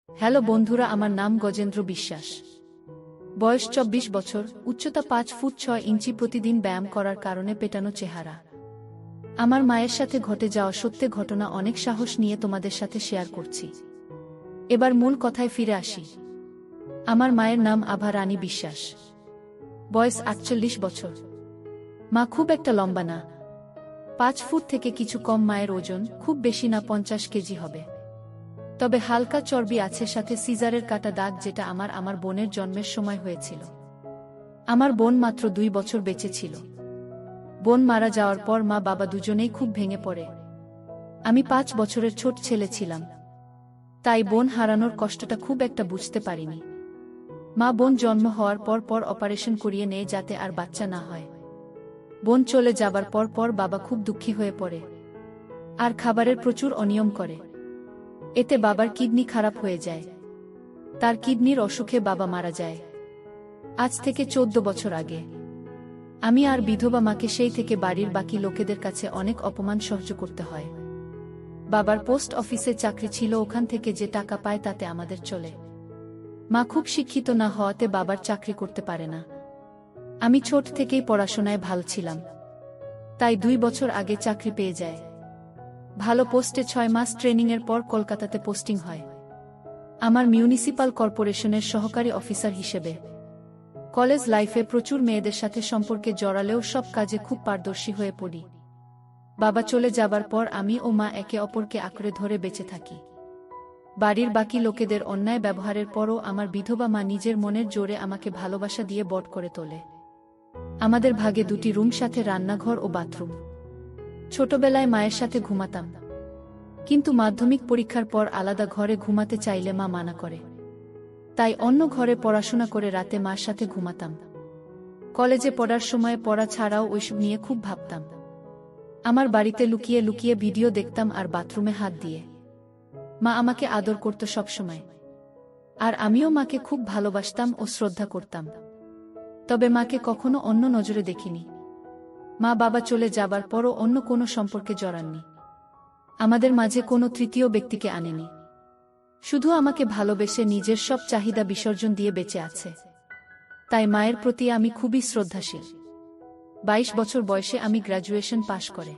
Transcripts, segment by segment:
Hello বন্ধুরা, আমার নাম গজেন্দ্র বিশ্বাস। বয়স ২৪ বছর, উচ্চতা ৫ ফুট ৬ ইঞ্চি। প্রতিদিন ব্যায়াম করার কারণে পেটানো চেহারা। আমার মায়ের সাথে ঘটে যাওয়া সত্যি ঘটনা অনেক সাহস নিয়ে তোমাদের সাথে শেয়ার করছি। এবার মূল কথায় ফিরে আসি। আমার মায়ের নাম আভা রানী বিশ্বাস। বয়স ৪৮ বছর। মা খুব একটা লম্বা না, ৫ ফুট থেকে কিছু কম। মায়ের ওজন খুব বেশি না, ৫০ কেজি হবে। তবে হালকা চর্বি আছে, সাথে সিজারের কাটা দাগ, যেটা আমার বোনের জন্মের সময় হয়েছিল। আমার বোন মাত্র ২ বছর বেঁচে ছিল। বোন মারা যাওয়ার পর মা বাবা দুজনেই খুব ভেঙে পড়ে। আমি ৫ বছরের ছোট ছেলে ছিলাম, তাই বোন হারানোর কষ্টটা খুব একটা বুঝতে পারিনি। মা বোন জন্ম হওয়ার পর অপারেশন করিয়ে নেয় যাতে আর বাচ্চা না হয়। বোন চলে যাবার পর বাবা খুব দুঃখী হয়ে পড়ে আর খাবারের প্রচুর অনিয়ম করে। এতে বাবার কিডনি খারাপ হয়ে যায়। তার কিডনির অসুখে বাবা মারা যায় আজ থেকে ১৪ বছর আগে। আমি আর বিধবা মাকে সেই থেকে বাড়ির বাকি লোকেদের কাছে অনেক অপমান সহ্য করতে হয়। বাবার পোস্ট অফিসে চাকরি ছিল, ওখান থেকে যে টাকা পায় তাতে আমাদের চলে। মা খুব শিক্ষিত না হওয়াতে বাবার চাকরি করতে পারে না। আমি ছোট থেকেই পড়াশোনায় ভালো ছিলাম, তাই ২ বছর আগে চাকরি পেয়ে যায়। ভালো পোস্টে ৬ মাস ট্রেনিংয়ের পর কলকাতাতে পোস্টিং হয় আমার মিউনিসিপাল কর্পোরেশনের সহকারী অফিসার হিসেবে। কলেজ লাইফে প্রচুর মেয়েদের সাথে সম্পর্কে জড়ালেও সব কাজে খুব পারদর্শী হয়ে পড়ি। বাবা চলে যাবার পর আমি ও মা একে অপরকে আঁকড়ে ধরে বেঁচে থাকি। বাড়ির বাকি লোকেদের অন্যায় ব্যবহারের পরও আমার বিধবা মা নিজের মনের জোরে আমাকে ভালোবাসা দিয়ে বড় করে তোলে। আমাদের ভাগে ২টি রুম, সাথে রান্নাঘর ও বাথরুম। ছোটবেলায় মায়ের সাথে ঘুমাতাম, কিন্তু মাধ্যমিক পরীক্ষার পর আলাদা ঘরে ঘুমাতে চাইলে মা মানা করে। তাই অন্য ঘরে পড়াশোনা করে রাতে মার সাথে ঘুমাতাম। কলেজে পড়ার সময় পড়া ছাড়াও ওইসব নিয়ে খুব ভাবতাম। আমার বাড়িতে লুকিয়ে লুকিয়ে ভিডিও দেখতাম আর বাথরুমে হাত দিয়ে। মা আমাকে আদর করত সবসময়, আর আমিও মাকে খুব ভালোবাসতাম ও শ্রদ্ধা করতাম। তবে মাকে কখনো অন্য নজরে দেখিনি। মা বাবা চলে যাবার পরও অন্য কোনো সম্পর্কে জড়াননি। আমাদের মাঝে কোনো তৃতীয় ব্যক্তিকে আনেনি। শুধু আমাকে ভালোবেসে নিজের সব চাহিদা বিসর্জন দিয়ে বেঁচে আছে। তাই মায়ের প্রতি আমি খুবই শ্রদ্ধাশীল। ২২ বছর বয়সে আমি গ্র্যাজুয়েশন পাশ করে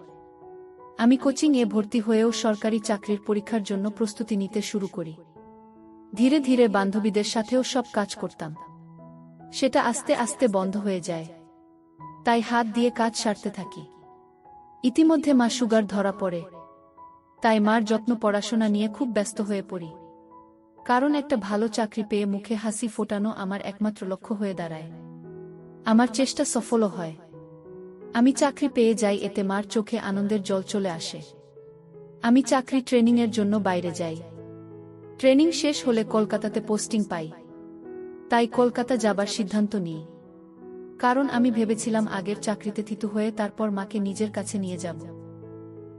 আমি কোচিংয়ে ভর্তি হয়েও সরকারি চাকরির পরীক্ষার জন্য প্রস্তুতি নিতে শুরু করি। ধীরে ধীরে বান্ধবীদের সাথেও সব কাজ করতাম। সেটা আস্তে আস্তে বন্ধ হয়ে যায়, তাই হাত দিয়ে কাজ সারতে থাকি। ইতিমধ্যে মা সুগার ধরা পড়ে, তাই মার যত্ন, পড়াশোনা নিয়ে খুব ব্যস্ত হয়ে পড়ি। কারণ একটা ভালো চাকরি পেয়ে মুখে হাসি ফোটানো আমার একমাত্র লক্ষ্য হয়ে দাঁড়ায়। আমার চেষ্টা সফলও হয়। আমি চাকরি পেয়ে যাই, এতে মার চোখে আনন্দের জল চলে আসে। আমি চাকরি ট্রেনিংয়ের জন্য বাইরে যাই। ট্রেনিং শেষ হলে কলকাতাতে পোস্টিং পাই, তাই কলকাতা যাবার সিদ্ধান্ত নিই। কারণ আমি ভেবেছিলাম আগের চাকরিতে থিতু হয়ে তারপর মাকে নিজের কাছে নিয়ে যাব।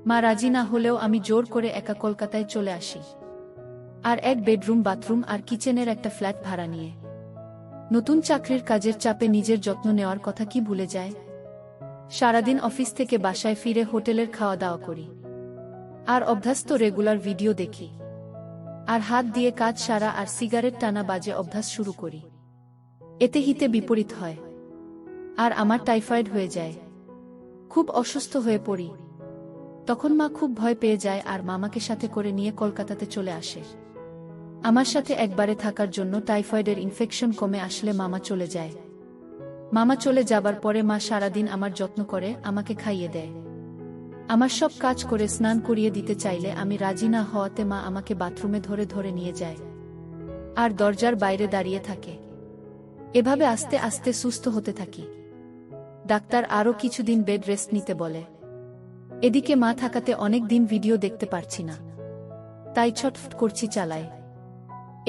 মা রাজি না হলেও আমি জোর করে একা কলকাতায় চলে আসি, আর এক বেডরুম, বাথরুম আর কিচেনের একটা ফ্ল্যাট ভাড়া নিয়ে। নতুন চাকরির কাজের চাপে নিজের যত্ন নেওয়ার কথা কি ভুলে যায়। সারাদিন অফিস থেকে বাসায় ফিরে হোটেলের খাওয়া দাওয়া করি, আর অভ্যস্ত রেগুলার ভিডিও দেখি, আর হাত দিয়ে কাজ সারা আর সিগারেট টানা বাজে অভ্যাস শুরু করি। এতে হিতে বিপরীত হয়, আর আমার টাইফয়েড হয়ে যায়। খুব অসুস্থ হয়ে পড়ি। তখন মা খুব ভয় পেয়ে যায় আর মামাকে সাথে করে নিয়ে কলকাতাতে চলে আসে। আমার সাথে একবারে থাকার জন্য। টাইফয়েডের ইনফেকশন কমে আসলে মামা চলে যায়। মামা চলে যাবার পরে মা সারাদিন আমার যত্ন করে, আমাকে খাইয়ে দেয়। আমার সব কাজ করে স্নান করিয়ে দিতে চাইলে আমি রাজি না হওয়াতে মা আমাকে বাথরুমে ধরে ধরে নিয়ে যায় আর দরজার বাইরে দাঁড়িয়ে থাকে। এভাবে আস্তে আস্তে সুস্থ হতে থাকি। ডাক্তার আরও কিছুদিন বেড রেস্ট নিতে বলে। এদিকে মা থাকাতে অনেক দিন ভিডিও দেখতে পারছি না, তাই ছটফট করছি, চালাই।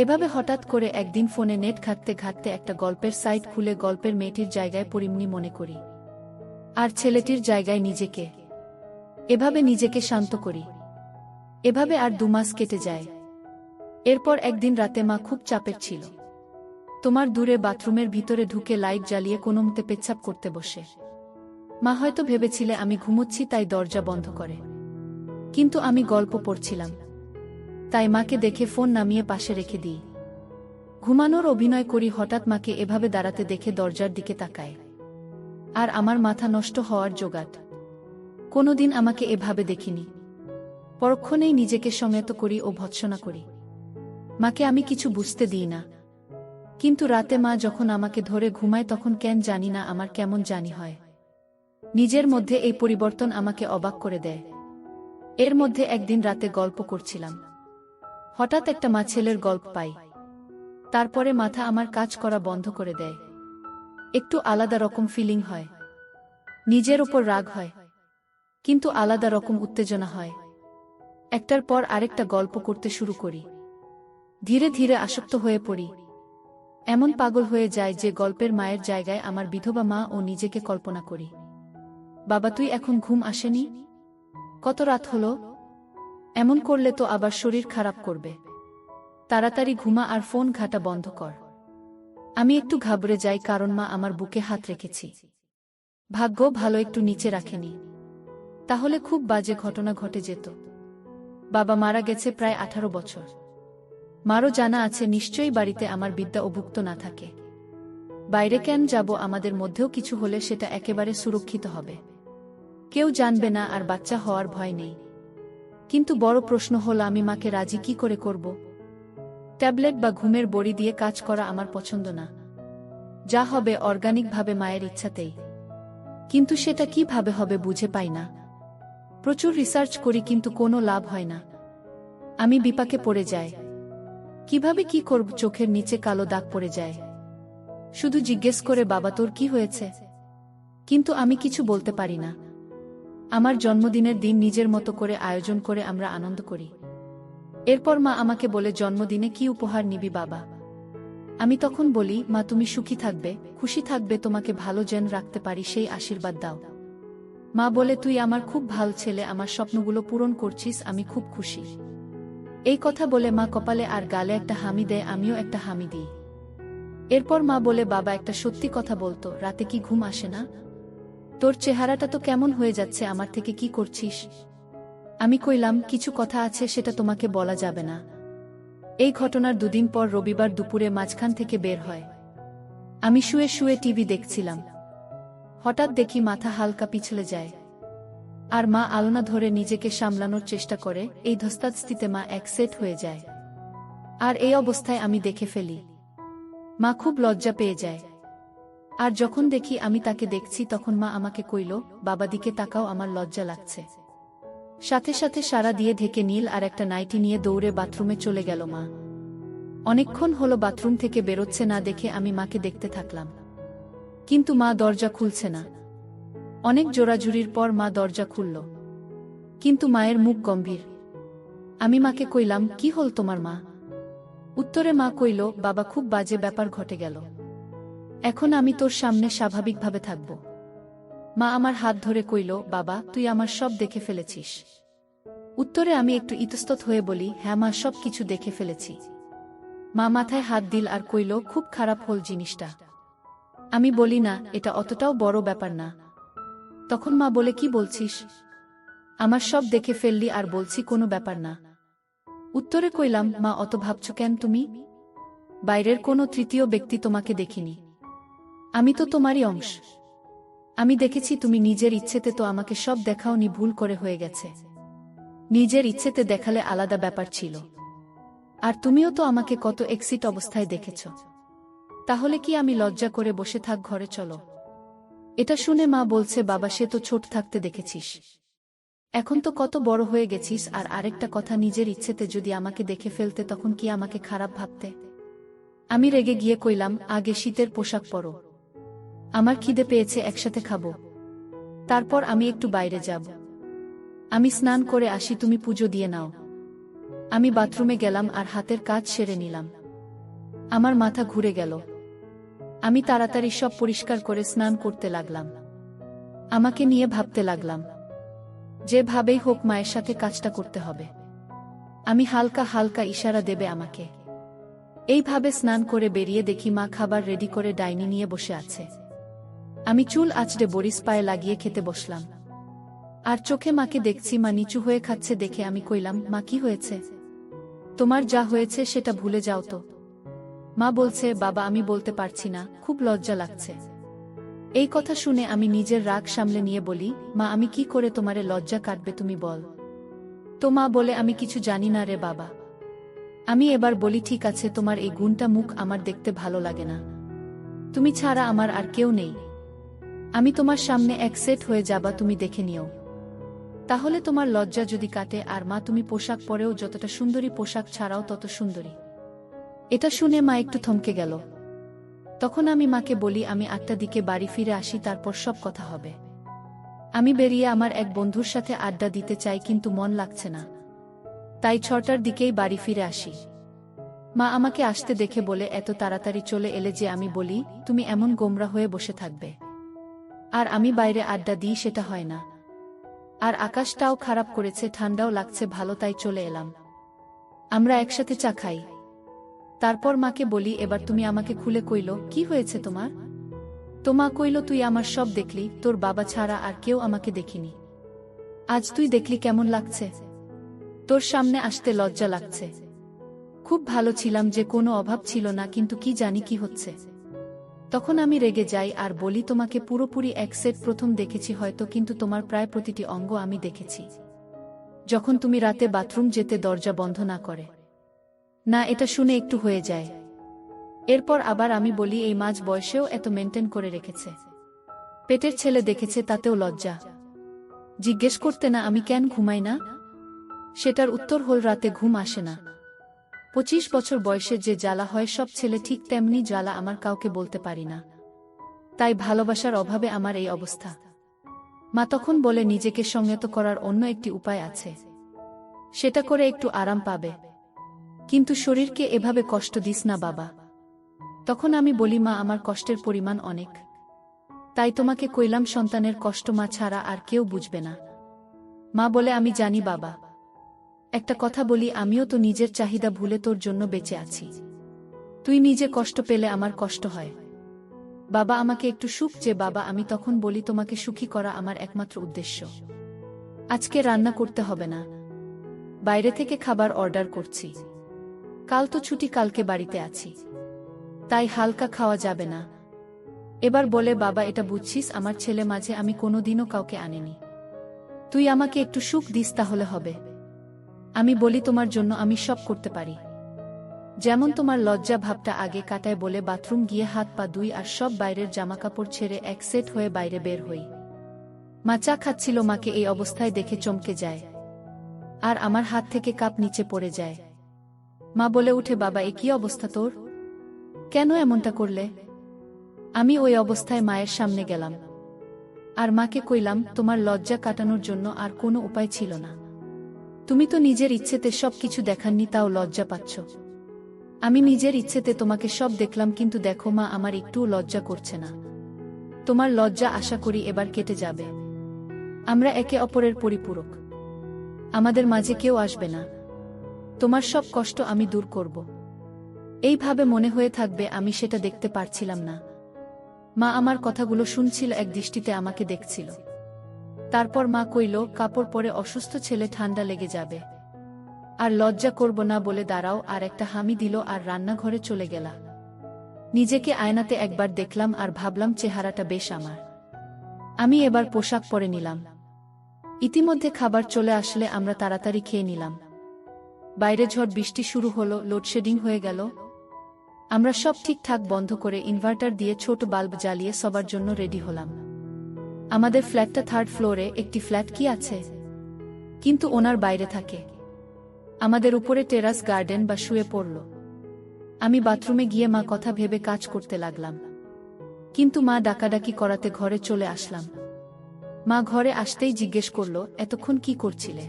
এভাবে হঠাৎ করে একদিন ফোনে নেট ঘাঁটতে ঘাঁটতে একটা গল্পের সাইট খুলে গল্পের মেয়েটির জায়গায় পরিমণি মনে করি, আর ছেলেটির জায়গায় নিজেকে। এভাবে নিজেকে শান্ত করি। এভাবে আর ২ মাস কেটে যায়। এরপর একদিন রাতে মা খুব চাপের ছিল। তোমার দূরে বাথরুমের ভিতরে ঢুকে লাইট জ্বালিয়ে কোনোমতে পেচ্ছাপ করতে বসে। মা হয়তো ভেবেছিলে আমি ঘুমোচ্ছি, তাই দরজা বন্ধ করে। কিন্তু আমি গল্প পড়ছিলাম। তাই মাকে দেখে ফোন নামিয়ে পাশে রেখে দিই। ঘুমানোর অভিনয় করি, হঠাৎ মাকে এভাবে দাঁড়াতে দেখে দরজার দিকে তাকায়। আর আমার মাথা নষ্ট হওয়ার জোগাড়। কোনোদিন আমাকে এভাবে দেখিনি। পরক্ষণেই নিজেকে সংযত করি ও ভৎসনা করি। মাকে আমি কিছু বুঝতে দিই না। কিন্তু রাতে মা যখন আমাকে ধরে ঘুমায় তখন কেন জানি না আমার কেমন জানি হয়। নিজের মধ্যে এই পরিবর্তন আমাকে অবাক করে দেয়। এর মধ্যে একদিন রাতে গল্প করছিলাম। হঠাৎ একটা মা ছেলের গল্প পাই। তারপরে মাথা আমার কাজ করা বন্ধ করে দেয়। একটু আলাদা রকম ফিলিং হয়। নিজের ওপর রাগ হয়, কিন্তু আলাদা রকম উত্তেজনা হয়। একটার পর আরেকটা গল্প করতে শুরু করি। ধীরে ধীরে আসক্ত হয়ে পড়ি। এমন পাগল হয়ে যায় যে গল্পের মায়ের জায়গায় আমার বিধবা মা ও নিজেকে কল্পনা করি। বাবা, তুই এখন ঘুম আসেনি? কত রাত হলো? এমন করলে তো আবার শরীর খারাপ করবে। তাড়াতাড়ি ঘুমা আর ফোন ঘাঁটা বন্ধ কর। আমি একটু ঘাবড়ে যাই, কারণ মা আমার বুকে হাত রেখেছি। ভাগ্য ভালো একটু নিচে রাখেনি, তাহলে খুব বাজে ঘটনা ঘটে যেত। বাবা মারা গেছে প্রায় 18 বছর। মারও জানা আছে নিশ্চয়ই বাড়িতে আমার বিদ্যা অভুক্ত না থাকে। বাইরে কেন যাব? আমাদের মধ্যেও কিছু হলে সেটা একেবারে সুরক্ষিত হবে, কেউ জানবে না, আর বাচ্চা হওয়ার ভয় নেই। কিন্তু বড় প্রশ্ন হলো আমি মাকে রাজি কি করে করব? ট্যাবলেট বা ঘুমের বড়ি দিয়ে কাজ করা আমার পছন্দ না। যা হবে অর্গানিকভাবে, মায়ের ইচ্ছাতেই। কিন্তু সেটা কিভাবে হবে বুঝে পাই না। প্রচুর রিসার্চ করি কিন্তু কোনো লাভ হয় না। আমি বিপাকে পড়ে যাই। কিভাবে কি করব? চোখের নিচে কালো দাগ পড়ে যায়। শুধু জিজ্ঞেস করে, বাবা তোর কি হয়েছে? কিন্তু আমি কিছু বলতে পারি না। আমার জন্মদিনের দিন নিজের মতো করে আয়োজন করে আমরা আনন্দ করি। এরপর মা আমাকে বলে, জন্মদিনে কি উপহার নিবি বাবা? আমি তখন বলি, মা তুমি সুখী থাকবে, খুশি থাকবে, তোমাকে ভালো যেন রাখতে পারি সেই আশীর্বাদ দাও। মা বলে, তুই আমার খুব ভালো ছেলে, আমার স্বপ্নগুলো পূরণ করছিস, আমি খুব খুশি। এই কথা বলে মা কপালে আর গালে একটা হামি দেয়, আমিও একটা হামি দিই। এরপর মা বলে, বাবা একটা সত্যি কথা বলতো, রাতে কি ঘুম আসে না? তোর চেহারাটা তো কেমন হয়ে যাচ্ছে, আমার থেকে কি করছিস? আমি কইলাম, কিছু কথা আছে, সেটা তোমাকে বলা যাবে না। এই ঘটনার দুদিন পর রবিবার দুপুরে মাঝখান থেকে বের হয়। আমি শুয়ে শুয়ে টিভি দেখছিলাম। হঠাৎ দেখি মাথা হালকা পিছলে যায়। আর মা আলনা ধরে নিজেকে সামলানোর চেষ্টা করে। এই ধস্তাধস্তিতে মা এক সেট হয়ে যায়। আর এই অবস্থায় আমি দেখে ফেলি। মা খুব লজ্জা পেয়ে যায়। আর যখন দেখি আমি তাকে দেখছি, তখন মা আমাকে কইল, বাবা দিকে তাকাও, আমার লজ্জা লাগছে। সাথে সাথে সারা দিয়ে ঢেকে নীল আর একটা নাইটি নিয়ে দৌড়ে বাথরুমে চলে গেল মা। অনেকক্ষণ হলো বাথরুম থেকে বেরোচ্ছে না দেখে আমি মাকে দেখতে থাকলাম। কিন্তু মা দরজা খুলছে না। অনেক জোরাজুরির পর মা দরজা খুলল। কিন্তু মায়ের মুখ গম্ভীর। আমি মাকে কইলাম, কি হল তোমার মা? উত্তরে মা কইল, বাবা খুব বাজে ব্যাপার ঘটে গেল। এখন আমি তোর সামনে স্বাভাবিকভাবে থাকব। মা আমার হাত ধরে কইল, বাবা তুই আমার সব দেখে ফেলেছিস? উত্তরে আমি একটু ইতস্তত হয়ে বলি, হ্যাঁ মা, সব কিছু দেখে ফেলেছি। মা মাথায় হাত দিল আর কইল, খুব খারাপ হল জিনিসটা। আমি বলি, না, এটা অতটাও বড় ব্যাপার না। তখন মা বলে, কি বলছিস? আমার সব দেখে ফেললি আর বলছি কোনো ব্যাপার না। উত্তরে কইলাম, মা অত ভাবছ কেন তুমি? বাইরের কোনো তৃতীয় ব্যক্তি তোমাকে দেখিনি। আমি তো তোমারই অংশ। আমি দেখেছি তুমি নিজের ইচ্ছেতে তো আমাকে সব দেখাওনি, ভুল করে হয়ে গেছে। নিজের ইচ্ছেতে দেখালে আলাদা ব্যাপার ছিল। আর তুমিও তো আমাকে কত এক্সিট অবস্থায় দেখেছ। তাহলে কি আমি লজ্জা করে বসে থাক? ঘরে চলো। এটা শুনে মা বলছে, বাবা সে তো ছোট থাকতে দেখেছিস, এখন তো কত বড় হয়ে গেছিস। আর আরেকটা কথা, নিজের ইচ্ছেতে যদি আমাকে দেখে ফেলতে তখন কি আমাকে খারাপ ভাবতে? আমি রেগে গিয়ে কইলাম, আগে শীতের পোশাক পরো, আমার খিদে পেয়েছে, একসাথে খাবো। তারপর আমি একটু বাইরে যাব। আমি স্নান করে আসি, তুমি পুজো দিয়ে নাও। আমি বাথরুমে গেলাম আর হাতের কাজ সেরে নিলাম। আমার মাথা ঘুরে গেল। আমি তাড়াতাড়ি সব পরিষ্কার করে স্নান করতে লাগলাম। আমাকে নিয়ে ভাবতে লাগলাম, যেভাবেই হোক মায়ের সাথে কাজটা করতে হবে। আমি হালকা হালকা ইশারা দেবে আমাকে। এইভাবে স্নান করে বেরিয়ে দেখি মা খাবার রেডি করে ডাইনি নিয়ে বসে আছে। আমি চুল আঁচড়ে বরিস পায়ে লাগিয়ে খেতে বসলাম। আর চোখে মাকে দেখছি মা নিচু হয়ে খাচ্ছে দেখে আমি কইলাম, মা কি হয়েছে? তোমার যা হয়েছে সেটা ভুলে যাও তো। মা বলছে, বাবা আমি বলতে পারছি না, খুব লজ্জা লাগছে। এই কথা শুনে আমি নিজের রাগ সামলে নিয়ে বলি, মা আমি কি করে তোমারে লজ্জা কাটবে তুমি বল। তো মা বলে, আমি কিছু জানি না রে বাবা। আমি এবার বলি, ঠিক আছে, তোমার এই গুণটা মুখ আমার দেখতে ভালো লাগে না। তুমি ছাড়া আমার আর কেউ নেই। আমি তোমার সামনে এক সেট হয়ে যাবা, তুমি দেখে নিও। তাহলে তোমার লজ্জা যদি কাটে। আর মা তুমি পোশাক পরেও যতটা সুন্দরী, পোশাক ছাড়াও তত সুন্দরী। এটা শুনে মা একটু থমকে গেল। তখন আমি মাকে বলি, আমি 8টার দিকে বাড়ি ফিরে আসি, তারপর সব কথা হবে। আমি বেরিয়ে আমার এক বন্ধুর সাথে আড্ডা দিতে চাই, কিন্তু মন লাগছে না। তাই 6টার দিকেই বাড়ি ফিরে আসি। মা আমাকে আসতে দেখে বলে, এত তাড়াতাড়ি চলে এলে যে? আমি বলি, তুমি এমন গোমরা হয়ে বসে থাকবে আর আমি বাইরে আড্ডা দিই, সেটা হয় না। আর আকাশটাও খারাপ করেছে, ঠান্ডাও লাগছে ভালো, তাই চলে এলাম। আমরা একসাথে চা খাই। তারপর মাকে বলি, এবার তুমি আমাকে খুলে কইল, কি হয়েছে তোমার? তো মা কইল, তুই আমার সব দেখলি, তোর বাবা ছাড়া আর কেউ আমাকে দেখিনি। আজ তুই দেখলি কেমন লাগছে? তোর সামনে আসতে লজ্জা লাগছে। খুব ভালো ছিলাম, যে কোনো অভাব ছিল না, কিন্তু কি জানি কি হচ্ছে। তখন আমি রেগে যাই আর বলি, তোমাকে পুরোপুরি এক সেট প্রথম দেখেছি হয়তো, কিন্তু তোমার প্রায় প্রতিটি অঙ্গ আমি দেখেছি। যখন তুমি রাতে বাথরুম যেতে দরজা বন্ধ না করে। না, এটা শুনে একটু হয়ে যায়। এরপর আবার আমি বলি, এই মাঝ বয়সেও এত মেনটেন করে রেখেছে। পেটের ছেলে দেখেছে, তাতেও লজ্জা জিজ্ঞেস করতে না আমি কেন ঘুমাই না? সেটার উত্তর হল, রাতে ঘুম আসে না। 25 বছর বয়সে যে জ্বালা হয়, সব ছেলে ঠিক তেমনি জ্বালা আমার, কাউকে বলতে পারি না। তাই ভালোবাসার অভাবে আমার এই অবস্থা। মা তখন বলে, নিজেকে সংযত করার অন্য একটি উপায় আছে, সেটা করে একটু আরাম পাবে। কিন্তু শরীরকে এভাবে কষ্ট দিস না বাবা। তখন আমি বলি, মা আমার কষ্টের পরিমাণ অনেক, তাই তোমাকে কইলাম, সন্তানের কষ্ট মা ছাড়া আর কেউ বুঝবে না। মা বলে, আমি জানি বাবা। একটা কথা বলি, আমিও তো নিজের চাহিদা ভুলে তোর জন্য বেঁচে আছি। তুই নিজে কষ্ট পেলে আমার কষ্ট হয়। বাবা আমাকে একটু সুখ যে। বাবা আমি তখন বলি, তোমাকে সুখী করা আমার একমাত্র উদ্দেশ্য। আজকে রান্না করতে হবে না, বাইরে থেকে খাবার অর্ডার করছি। কাল তো ছুটি, কালকে বাড়িতে আছি, তাই হালকা খাওয়া যাবে না। এবার বলে, বাবা এটা বুঝছিস, আমার ছেলে মাঝে আমি কোনোদিনও কাউকে আনিনি। তুই আমাকে একটু সুখ দিস তাহলে হবে। আমি বলি, তোমার জন্য আমি সব করতে পারি। যেমন তোমার লজ্জা ভাবটা আগে কাটায় বলে বাথরুম গিয়ে হাত পা ধুই আর সব বাইরের জামাকাপড় ছেড়ে এক সেট হয়ে বাইরে বের হই। মা চা খাচ্ছিল, মাকে এই অবস্থায় দেখে চমকে যায় আর আমার হাত থেকে কাপ নিচে পড়ে যায়। মা বলে উঠে, বাবা এ কি অবস্থা তোর? কেন এমনটা করলে? আমি ওই অবস্থায় মায়ের সামনে গেলাম আর মাকে কইলাম, তোমার লজ্জা কাটানোর জন্য আর কোনো উপায় ছিল না। তুমি তো নিজের ইচ্ছেতে সব কিছু দেখাননি, তাও লজ্জা পাচ্ছ। আমি নিজের ইচ্ছেতে তোমাকে সব দেখলাম, কিন্তু দেখো মা, আমার একটুও লজ্জা করছে না। তোমার লজ্জা আশা করি এবার কেটে যাবে। আমরা একে অপরের পরিপূরক, আমাদের মাঝে কেউ আসবে না। তোমার সব কষ্ট আমি দূর করব। এইভাবে মনে হয়ে থাকবে, আমি সেটা দেখতে পারছিলাম না। মা আমার কথাগুলো শুনছিল, এক দৃষ্টিতে আমাকে দেখছিল। তারপর মা কইল, কাপড় পরে অসুস্থ ছেলে, ঠান্ডা লেগে যাবে। আর লজ্জা করব না বলে দাঁড়াও, আর একটা হামি দিল আর রান্নাঘরে চলে গেলা। নিজেকে আয়নাতে একবার দেখলাম আর ভাবলাম, চেহারাটা বেশ আমার। আমি এবার পোশাক পরে নিলাম। ইতিমধ্যে খাবার চলে আসলে আমরা তাড়াতাড়ি খেয়ে নিলাম। বাইরে ঝড় বৃষ্টি শুরু হলো, লোডশেডিং হয়ে গেল। আমরা সব ঠিকঠাক বন্ধ করে ইনভার্টার দিয়ে ছোট বাল্ব জ্বালিয়ে সবার জন্য রেডি হলাম। আমাদের ফ্ল্যাটটা 3rd ফ্লোরে, একটি ফ্ল্যাট কি আছে, কিন্তু ওনার বাইরে থাকে। আমাদের উপরে টেরাস গার্ডেন বা শুয়ে পড়ল। আমি বাথরুমে গিয়ে মা কথা ভেবে কাজ করতে লাগলাম, কিন্তু মা ডাকাডাকি করাতে ঘরে চলে আসলাম। মা ঘরে আসতেই জিজ্ঞেস করল, এতক্ষণ কি করছিলে?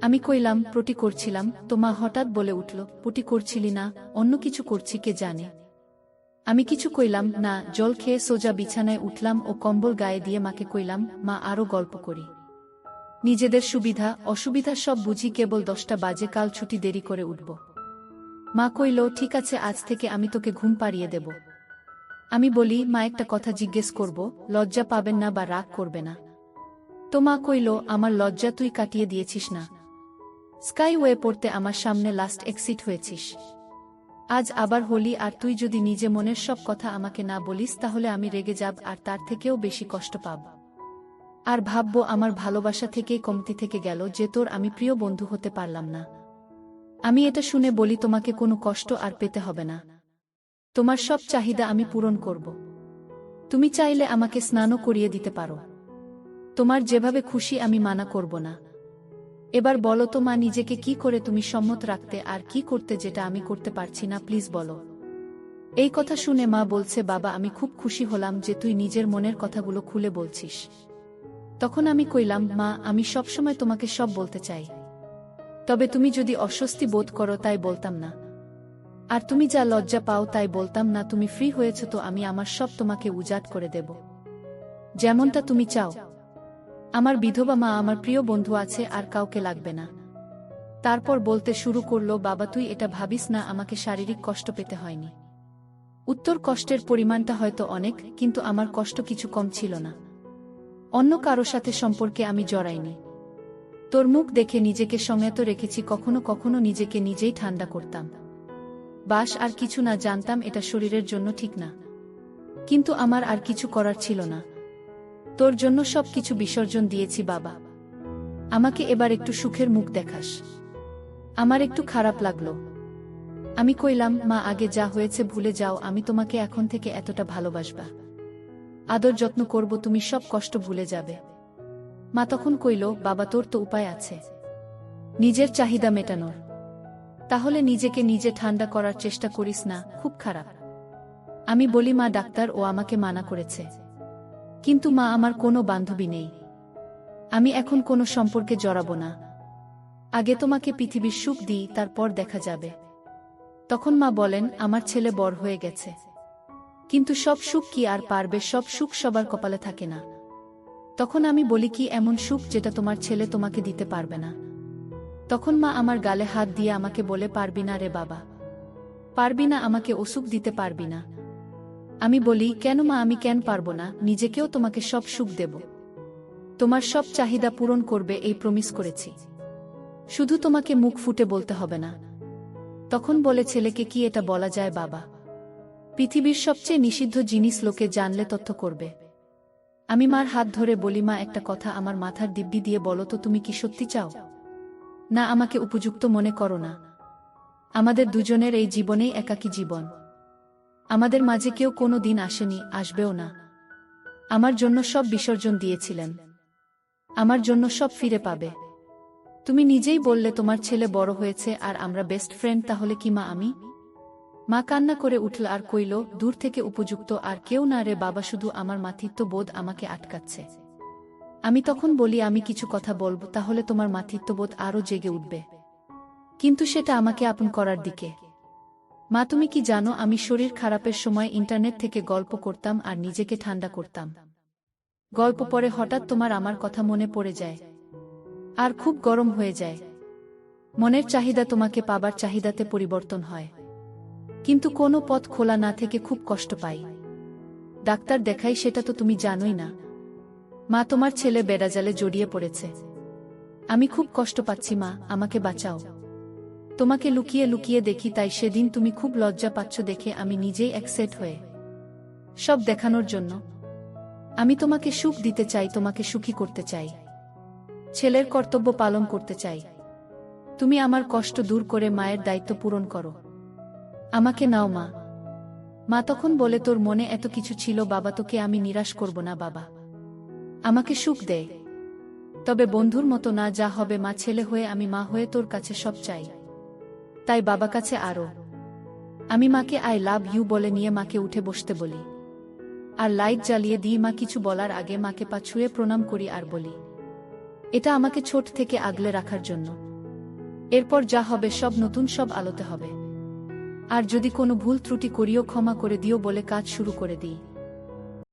আমি কইলাম, পটি করছিলাম। তো মা হঠাৎ বলে উঠল, পটি করছিলি না, অন্য কিছু করছি কে জানে। আমি কিছু কইলাম না, জল খেয়ে সোজা বিছানায় উঠলাম ও কম্বল গায়ে দিয়ে মাকে কইলাম, মা আরো গল্প করি। নিজেদের সুবিধা অসুবিধা সব বুঝি, কেবল 10টা বাজে, কাল ছুটি, দেরি করে উঠব। মা কইল, ঠিক আছে, আজ থেকে আমি তোকে ঘুম পাড়িয়ে দেব। আমি বলি, মা একটা কথা জিজ্ঞেস করব, লজ্জা পাবেন না বা রাগ করবে না? তো মা কইল, আমার লজ্জা তুই কাটিয়ে দিয়েছিস না। স্কাইওয়ে পড়তে আমার সামনে লাস্ট এক্সিট হয়েছিস। আজ আবার হোলি, আর তুই যদি নিজে মনের সব কথা আমাকে না বলিস তাহলে আমি রেগে যাব, আর তার থেকেও বেশি কষ্ট পাব। আর ভাববো আমার ভালোবাসা থেকেই কমতি থেকে গেল যে তোর আমি প্রিয় বন্ধু হতে পারলাম না। আমি এটা শুনে বলি, তোমাকে কোনো কষ্ট আর পেতে হবে না। তোমার সব চাহিদা আমি পূরণ করব। তুমি চাইলে আমাকে স্নানও করিয়ে দিতে পারো। তোমার যেভাবে খুশি, আমি মানা করব না। এবার বলো তো মা, নিজেকে কি করে তুমি সম্মত রাখতে আর কি করতে যেটা আমি করতে পারছি না, প্লিজ বলো। এই কথা শুনে মা বলছে, বাবা আমি খুব খুশি হলাম যে তুই নিজের মনের কথাগুলো খুলে বলছিস। তখন আমি কইলাম, মা আমি সবসময় তোমাকে সব বলতে চাই, তবে তুমি যদি অস্বস্তি বোধ করো তাই বলতাম না। আর তুমি যা লজ্জা পাও তাই বলতাম না। তুমি ফ্রি হয়েছ তো আমি আমার সব তোমাকে উজাট করে দেব, যেমনটা তুমি চাও। আমার বিধবা মা, আমার প্রিয় বন্ধু আছে, আর কাউকে লাগবে না। তারপর বলতে শুরু করলো, বাবা তুই এটা ভাবিস না আমাকে শারীরিক কষ্ট পেতে হয়নি। উত্তর কষ্টের পরিমাণটা হয়তো অনেক, কিন্তু আমার কষ্ট কিছু কম ছিল না। অন্য কারো সাথে সম্পর্কে আমি জড়াইনি। তোর মুখ দেখে নিজেকে সংযত রেখেছি, কখনো কখনো নিজেকে নিজেই ঠান্ডা করতাম। বাস আর কিছু না, জানতাম এটা শরীরের জন্য ঠিক না, কিন্তু আমার আর কিছু করার ছিল না। তোর জন্য সব কিছু বিসর্জন দিয়েছি বাবা। আমাকে এবার একটু সুখের মুখ দেখাস। আমার একটু খারাপ লাগলো। আমি কইলাম, মা আগে যা হয়েছে ভুলে যাও, আমি তোমাকে এখন থেকে এতটা ভালোবাসবা, আদর যত্ন করব, তুমি সব কষ্ট ভুলে যাবে। মা তখন কইল, বাবা তোর তো উপায় আছে নিজের চাহিদা মেটানোর, তাহলে নিজেকে নিজে ঠান্ডা করার চেষ্টা করিস না, খুব খারাপ। আমি বলি, মা ডাক্তার ও আমাকে মানা করেছে, কিন্তু মা আমার কোনো বান্ধবী নেই, আমি এখন কোনো সম্পর্কে জড়াবো না। আগে তোমাকে পৃথিবীর সুখ দিই, তারপর দেখা যাবে। তখন মা বলেন, আমার ছেলে বড় হয়ে গেছে, কিন্তু সব সুখ কি আর পারবে? সব সুখ সবার কপালে থাকে না। তখন আমি বলি, কি এমন সুখ যেটা তোমার ছেলে তোমাকে দিতে পারবে না? তখন মা আমার গালে হাত দিয়ে আমাকে বলে, পারবি না রে বাবা, পারবি না, আমাকে ও সুখ দিতে পারবি না। আমি বলি, কেন মা, আমি কেন পারবো না? নিজেকেও তোমাকে সব সুখ দেব, তোমার সব চাহিদা পূরণ করবে, এই প্রমিস করেছি। শুধু তোমাকে মুখ ফুটে বলতে হবে না। তখন বলে, ছেলেকে কি এটা বলা যায় বাবা? পৃথিবীর সবচেয়ে নিষিদ্ধ জিনিস লোকে জানলে তথ্য করবে। আমি মার হাত ধরে বলি, মা একটা কথা আমার মাথার দিব্যি দিয়ে বলো তো, তুমি কি সত্যি চাও না আমাকে উপযুক্ত মনে করো না? আমাদের দুজনের এই জীবনেই একাকী জীবন, আমাদের মাঝে কেউ কোনো দিন আসেনি, আসবেও না। আমার জন্য সব বিসর্জন দিয়েছিলেন, আমার জন্য সব ফিরে পাবে। তুমি নিজেই বললে তোমার ছেলে বড় হয়েছে আর আমরা বেস্ট ফ্রেন্ড, তাহলে কি মা আমি? মা কান্না করে উঠল আর কইল, দূর থেকে উপযুক্ত আর কেউ না রে বাবা, শুধু আমার মাতৃত্ব বোধ আমাকে আটকাচ্ছে। আমি তখন বলি, আমি কিছু কথা বলবো, তাহলে তোমার মাতৃত্ববোধ আরও জেগে উঠবে, কিন্তু সেটা আমাকে আপন করার দিকে। মা তুমি কি জানো, আমি শরীর খারাপের সময় ইন্টারনেট থেকে গল্প করতাম আর নিজেকে ঠান্ডা করতাম। গল্প পরে হঠাৎ তোমার আমার কথা মনে পড়ে যায়, আর খুব গরম হয়ে যায়। মনের চাহিদা তোমাকে পাবার চাহিদাতে পরিবর্তন হয়, কিন্তু কোনো পথ খোলা না থেকে খুব কষ্ট পাই। ডাক্তার দেখাই, সেটা তো তুমি জানোই না। মা তোমার ছেলে বেড়াজালে জড়িয়ে পড়েছে, আমি খুব কষ্ট পাচ্ছি মা, আমাকে বাঁচাও। তোমাকে লুকিয়ে লুকিয়ে দেখি, তাই সেদিন তুমি খুব লজ্জা পাচ্ছ দেখে আমি নিজেই একসেট হয়ে সব দেখানোর জন্য। আমি তোমাকে সুখ দিতে চাই, তোমাকে সুখী করতে চাই, ছেলের কর্তব্য পালন করতে চাই। তুমি আমার কষ্ট দূর করে মায়ের দায়িত্ব পূরণ করো, আমাকে নাও মা। মা তখন বলে, তোর মনে এত কিছু ছিল বাবা, তোকে আমি নিরাশ করব না বাবা, আমাকে সুখ দেয়, তবে বন্ধুর মতো না। যা হবে মা, ছেলে হয়ে আমি মা হয়ে তোর কাছে সব চাই, তাই বাবা কাছে আরো। আমি মাকে আই লাভ ইউ বলে নিয়ে মাকে উঠে বসতে বলি, আর লাইট জ্বালিয়ে দিই। মা কিছু বলার আগে মাকে পা ছুঁয়ে প্রণাম করি আর বলি, এটা আমাকে ছোট থেকে আগলে রাখার জন্য। এরপর যা হবে সব নতুন, সব আলোতে হবে। আর যদি কোনো ভুল ত্রুটি করিও ক্ষমা করে দিও বলে কাজ শুরু করে দিই।